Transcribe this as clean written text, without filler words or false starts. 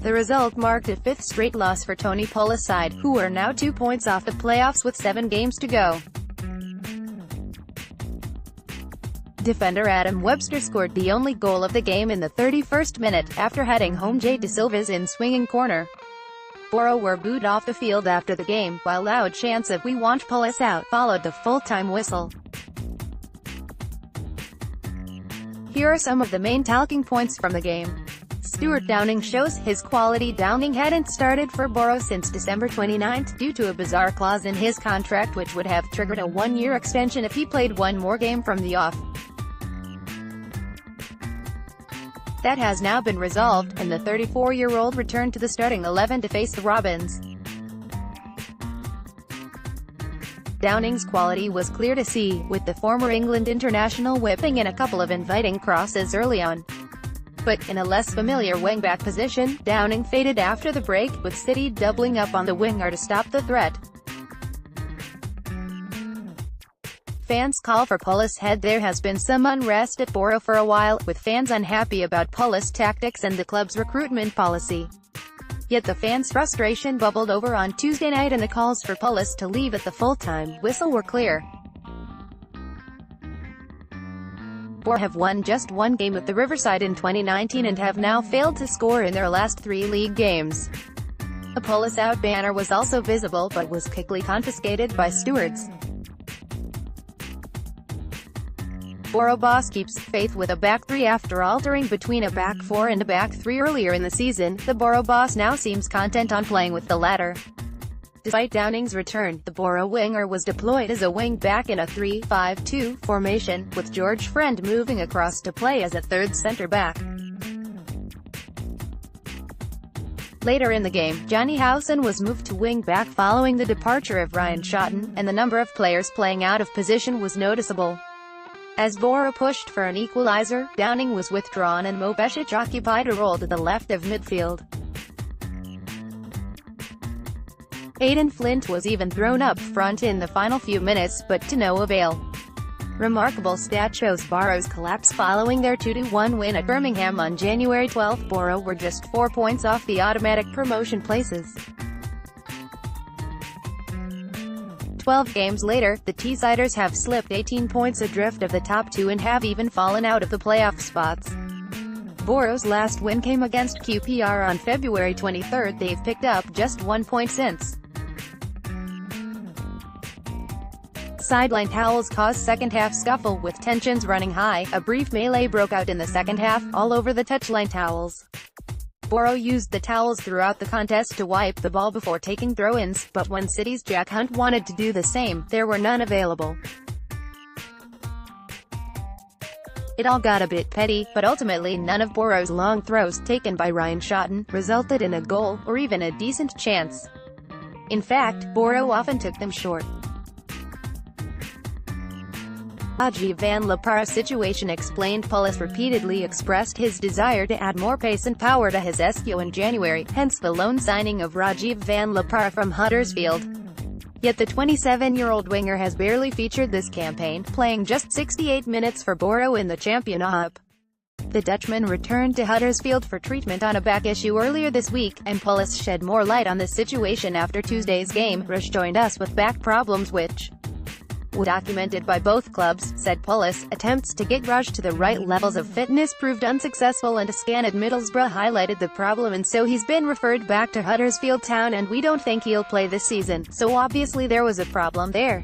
The result marked a fifth straight loss for Tony Pulis' side, who are now 2 points off the playoffs with 7 games to go. Defender Adam Webster scored the only goal of the game in the 31st minute, after heading home Jay Dasilva's in-swinging corner. Boro were booed off the field after the game, while loud chants of "We want Pulis out" followed the full-time whistle. Here are some of the main talking points from the game. Stewart Downing shows his quality. Downing hadn't started for Boro since December 29, due to a bizarre clause in his contract which would have triggered a 1-year extension if he played one more game from the off. That has now been resolved, and the 34-year-old returned to the starting 11 to face the Robins. Downing's quality was clear to see, with the former England international whipping in a couple of inviting crosses early on. But, in a less familiar wing-back position, Downing faded after the break, with City doubling up on the winger to stop the threat. Fans call for Pulis' head. There has been some unrest at Boro for a while, with fans unhappy about Pulis' tactics and the club's recruitment policy. Yet the fans' frustration bubbled over on Tuesday night, and the calls for Pulis to leave at the full-time whistle were clear. Boro have won just one game with the Riverside in 2019 and have now failed to score in their last 3 league games. A Pulis out banner was also visible, but was quickly confiscated by stewards. Boro boss keeps faith with a back three after altering between a back four and a back three earlier in the season. The Boro boss now seems content on playing with the latter. Despite Downing's return, the Boro winger was deployed as a wing-back in a 3-5-2 formation, with George Friend moving across to play as a third centre-back. Later in the game, Johnny Howson was moved to wing-back following the departure of Ryan Shotton, and the number of players playing out of position was noticeable. As Boro pushed for an equalizer, Downing was withdrawn and Mo Besic occupied a role to the left of midfield. Aidan Flint was even thrown up front in the final few minutes, but to no avail. Remarkable stat shows Boro's collapse following their 2-1 win at Birmingham on January 12. Boro were just 4 points off the automatic promotion places. 12 games later, the Teessiders have slipped 18 points adrift of the top 2 and have even fallen out of the playoff spots. Boro's last win came against QPR on February 23. They've picked up just 1 point since. Sideline towels caused second-half scuffle, with tensions running high. A brief melee broke out in the second half, all over the touchline towels. Boro used the towels throughout the contest to wipe the ball before taking throw-ins, but when City's Jack Hunt wanted to do the same, there were none available. It all got a bit petty, but ultimately none of Boro's long throws taken by Ryan Shotton resulted in a goal, or even a decent chance. In fact, Boro often took them short. Rajiv van La Parra situation explained. Pulis repeatedly expressed his desire to add more pace and power to his SQ in January, hence the loan signing of Rajiv van La Parra from Huddersfield. Yet the 27-year-old winger has barely featured this campaign, playing just 68 minutes for Boro in the Championship. The Dutchman returned to Huddersfield for treatment on a back issue earlier this week, and Pulis shed more light on this situation after Tuesday's game. "Rush joined us with back problems which were documented by both clubs," said Pulis. Attempts to get Raj to the right levels of fitness proved unsuccessful, and a scan at Middlesbrough highlighted the problem, and so he's been referred back to Huddersfield Town, and we don't think he'll play this season, so obviously there was a problem there.